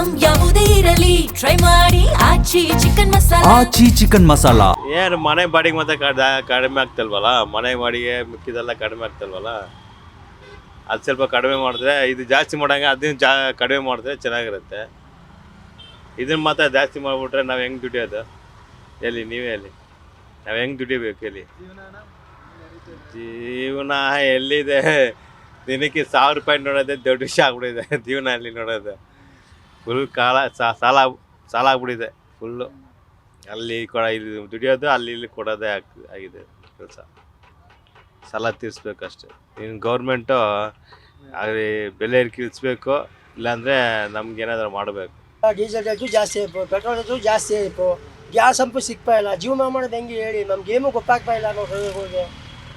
Item ಯಾವುದೇ ಇರಲಿ try ಮಾಡಿ ಆಚಿ ಚಿಕನ್ ಮಸಾಲಾ. ಏನು ಮನೆ ಬಾಡಿಗೆ ಮತ್ತೆ ಕಡಿಮೆ ಆಗ್ತಲ್ವಲ್ಲ, ಮನೆ ಬಾಡಿಗೆ ಮಿಕ್ಕಿದೆಲ್ಲ ಕಡಿಮೆ ಆಗ್ತಲ್ವಲ್ಲ, ಅದು ಸ್ವಲ್ಪ ಕಡಿಮೆ ಮಾಡಿದ್ರೆ ಇದು ಜಾಸ್ತಿ ಮಾಡೋಂಗೆ ಅದನ್ನ ಕಡಿಮೆ ಮಾಡಿದ್ರೆ ಚೆನ್ನಾಗಿರುತ್ತೆ. ಇದನ್ನ ಮಾತ್ರ ಜಾಸ್ತಿ ಮಾಡಿಬಿಟ್ರೆ ನಾವು ಹೆಂಗೆ ದುಡಿಯೋದು ಎಲ್ಲಿ? ನೀವೇ ಹೇಳಿ, ನಾವು ಹೆಂಗೆ ದುಡಿಬೇಕು ಹೇಳಿ? ಜೀವನ ಎಲ್ಲಿದೆ? ದಿನಕ್ಕೆ 1000 ರೂಪಾಯಿ ನೋಡೋದೇ ದೊಡ್ಡ ವಿಷಯ ಆಗ್ಬಿಟ್ಟಿದೆ. ಜೀವನ ಅಲ್ಲಿ ನೋಡೋದು ಫುಲ್ ಸಾಲ ಆಗ್ಬಿಟ್ಟಿದೆ ಫುಲ್ಲು. ಅಲ್ಲಿ ಇಲ್ಲಿ ದುಡಿಯೋದು, ಇಲ್ಲಿ ಕೊಡೋದೇ ಆಗಿದೆ ಕೆಲಸ. ಸಾಲ ತೀರಿಸ್ಬೇಕಷ್ಟೆ. ಇನ್ನು ಗೌರ್ಮೆಂಟು ಬೆಲೆ ಇಳಿಸ್ಬೇಕು, ಇಲ್ಲಾಂದರೆ ನಮ್ಗೇನಾದರೂ ಮಾಡಬೇಕು. ಡೀಸೆಲ್ ರೇಟು ಜಾಸ್ತಿ ಆಯಿತು, ಪೆಟ್ರೋಲ್ ರೇಟು ಜಾಸ್ತಿ ಆಯಿತು, ಗ್ಯಾಸ್ ಅಂಪು ಸಿಗ್ತಾ ಇಲ್ಲ. ಜೀವನ ಮಾಡೋದು ಹೆಂಗೆ ಹೇಳಿ? ನಮಗೇನು ಗೊತ್ತಾಗ್ತಾ ಇಲ್ಲ. ನಾವು ಡ್ರೈವರ್ಗಳಿಗೆ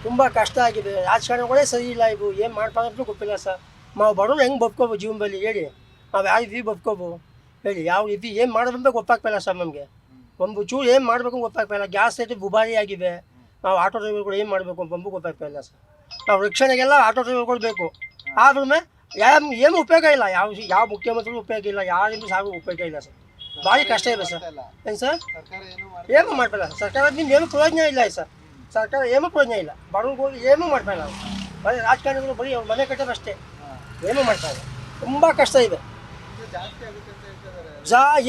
ತುಂಬ ಕಷ್ಟ ಆಗಿದೆ. ರಾಜಕಾರಣಗಳೇ ಸರಿ ಇಲ್ಲ. ಇವು ಏನು ಮಾಡ್ತಾರಂತೂ ಗೊತ್ತಿಲ್ಲ ಸರ್. ನಾವು ಬಡವ್ರು ಹೆಂಗೆ ಬದುಕೋಬೋದು ಜೀವನದಲ್ಲಿ ಹೇಳಿ? ನಾವು ಯಾವ ರೀತಿ ಬದುಕೋಬೋದು ಹೇಳಿ? ಯಾವ ರೀತಿ ಏನು ಮಾಡೋದಂತ ಗೊತ್ತಾಗ್ತಾ ಇಲ್ಲ ಸರ್ ನಮಗೆ. ಒಂದು ಚೂರು ಏನು ಮಾಡಬೇಕು ಗೊತ್ತಾಗ್ತಾ ಇಲ್ಲ. ಗ್ಯಾಸ್ ರೇಟು ದುಬಾರಿ ಆಗಿದೆ. ನಾವು ಆಟೋ ಡ್ರೈವರ್ಗಳು ಏನು ಮಾಡಬೇಕು ಅಂತಂದು ಗೊತ್ತಾಗ್ತಾ ಇಲ್ಲ ಸರ್. ನಾವು ರಕ್ಷಣೆಗೆಲ್ಲ ಆಟೋ ಡ್ರೈವರ್ಗಳು ಬೇಕು. ಆದ್ರೂ ಏನು ಉಪಯೋಗ ಇಲ್ಲ. ಯಾವ ಮುಖ್ಯಮಂತ್ರಿಗೂ ಉಪಯೋಗ ಇಲ್ಲ, ಯಾರಿಂದ ಸಾಗೂ ಉಪಯೋಗ ಇಲ್ಲ ಸರ್. ಭಾರಿ ಕಷ್ಟ ಇದೆ ಸರ್. ಏನು ಸರ್? ಏನು ಮಾಡ್ತಿಲ್ಲ ಸರ್ಕಾರದಿಂದ, ಏನು ಪ್ರಯೋಜನ ಇಲ್ಲ ಸರ್. ಸರ್ಕಾರ ಏನೂ ಪ್ರಯೋಜನ ಇಲ್ಲ. ಬಡವ್ರಿಗೆ ಹೋಗಿ ಏನೂ ಮಾಡ್ತಾ ಇಲ್ಲ. ಬರೀ ರಾಜಕಾರಣಿಗಳು ಬರೀ ಅವ್ರು ಮನೆ ಕಟ್ಟೋದಷ್ಟೇ, ಏನೂ ಮಾಡ್ತಾ ಇಲ್ಲ. ತುಂಬ ಕಷ್ಟ ಇದೆ.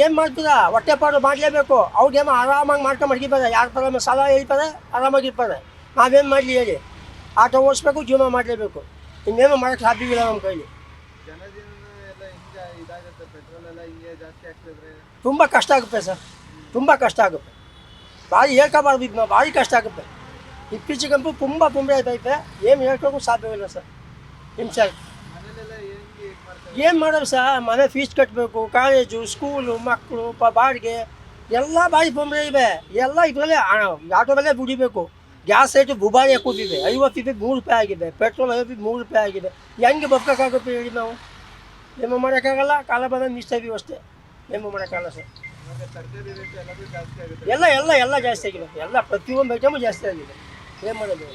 ಏನು ಮಾಡ್ತೀರಾ? ಹೊಟ್ಟೆಪಾಡು ಮಾಡಲೇಬೇಕು. ಅವ್ರಿಗೇನೋ ಆರಾಮಾಗಿ ಮಾಡ್ಕೊಂಡು ಮಡಗಿದ್ದಾರೆ. ಯಾರ ಥರ ಸಾಲ ಹೇಳ್ತಾರೆ, ಆರಾಮಾಗಿರ್ತಾರೆ. ನಾವೇನು ಮಾಡಲಿ ಹೇಳಿ? ಆಟೋ ಓಡಿಸ್ಬೇಕು, ಜೀವನ ಮಾಡಲೇಬೇಕು. ಇನ್ನೇನು ಮಾಡೋಕ್ಕೆ ಸಾಧ್ಯವಿಲ್ಲ ನಮ್ಮ ಕೈಲಿ. ತುಂಬ ಕಷ್ಟ ಆಗುತ್ತೆ ಸರ್, ತುಂಬ ಕಷ್ಟ ಆಗುತ್ತೆ. ಭಾರಿ ಹೇಳ್ಕೋಬಾರ್ದು ಇದನ್ನ, ಭಾರಿ ಕಷ್ಟ ಆಗುತ್ತೆ. ಇತ್ತೀಚೆಗಂತೂ ತುಂಬ ತೊಂದರೆ ಆಯ್ತೈತೆ. ಏನು ಹೇಳ್ಕೋಕ್ಕೂ ಸಾಧ್ಯವಿಲ್ಲ ಸರ್. ಹಿಂಸೆ ಏನು ಮಾಡೋದು ಸರ್? ಮನೆ ಫೀಸ್ ಕಟ್ಟಬೇಕು, ಕಾಲೇಜು, ಸ್ಕೂಲು, ಮಕ್ಕಳು, ಬಾಡಿಗೆ ಎಲ್ಲ ಭಾರಿ ತೊಂದರೆ ಇವೆ. ಎಲ್ಲ ಇದರಲ್ಲೇ ಆಟೋದಲ್ಲೇ ದುಡಿಬೇಕು. ಗ್ಯಾಸ್ ರೇಟು ದುಬಾರಿ ಕೂತಿದೆ. 50 ರೂಪಾಯಿ 3 ರೂಪಾಯಿ ಆಗಿದೆ. ಪೆಟ್ರೋಲ್ 50 3 ರೂಪಾಯಿ ಆಗಿದೆ. ಹೆಂಗೆ ಬದುಕೋಕ್ಕಾಗುತ್ತೆ ಹೇಳಿ? ನಾವು ಏನು ಮಾಡೋಕ್ಕಾಗಲ್ಲ. ಕಾಲ ಬಂದ ನಿಷ್ಠ ಇದೀವಿ ಅಷ್ಟೇ. ಏನು ಮಾಡೋಕ್ಕಾಗಲ್ಲ ಸರ್. ಎಲ್ಲ ಜಾಸ್ತಿ ಆಗಿದೆ. ಎಲ್ಲ ಪ್ರತಿಯೊಂದು ಐಟಮು ಜಾಸ್ತಿ ಆಗಿದೆ. ಏನು ಮಾಡೋದು?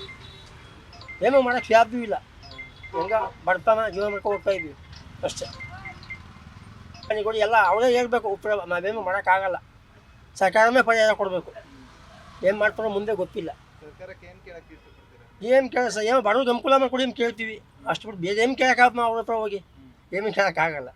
ಏನೂ ಮಾಡೋಕ್ಕೆ ಸಾಧ್ಯವೂ ಇಲ್ಲ. ಹೆಂಗ ಬಡತನ ಜೀವನ ಮಾಡ್ಕೊಂಡು ಹೋಗ್ತಾ ಇದ್ವಿ ಅಷ್ಟೇ. ಕೊಡಿ ಎಲ್ಲ ಅವರೇ ಹೇಳ್ಬೇಕು ಉತ್ತರ. ನಾವೇನು ಮಾಡೋಕ್ಕಾಗಲ್ಲ. ಸರ್ಕಾರನೇ ಪರಿಹಾರ ಕೊಡಬೇಕು. ಏನು ಮಾಡ್ತಾರೋ ಮುಂದೆ ಗೊತ್ತಿಲ್ಲ. ಏನು ಕೆಲಸ? ಏನೋ ಬಡವ್ರಿಗೆ ಅನುಕೂಲ ಮಾಡಿಕೊಡಿ ಅಂತ ಕೇಳ್ತೀವಿ ಅಷ್ಟು ಬಿಟ್ಟು ಬೇರೆ ಏನು ಕೇಳೋಕ್ಕಾಗತ್ತೆ? ನಾವು ಅವ್ರ ಹತ್ರ ಹೋಗಿ ಏನು ಕೇಳೋಕ್ಕಾಗಲ್ಲ.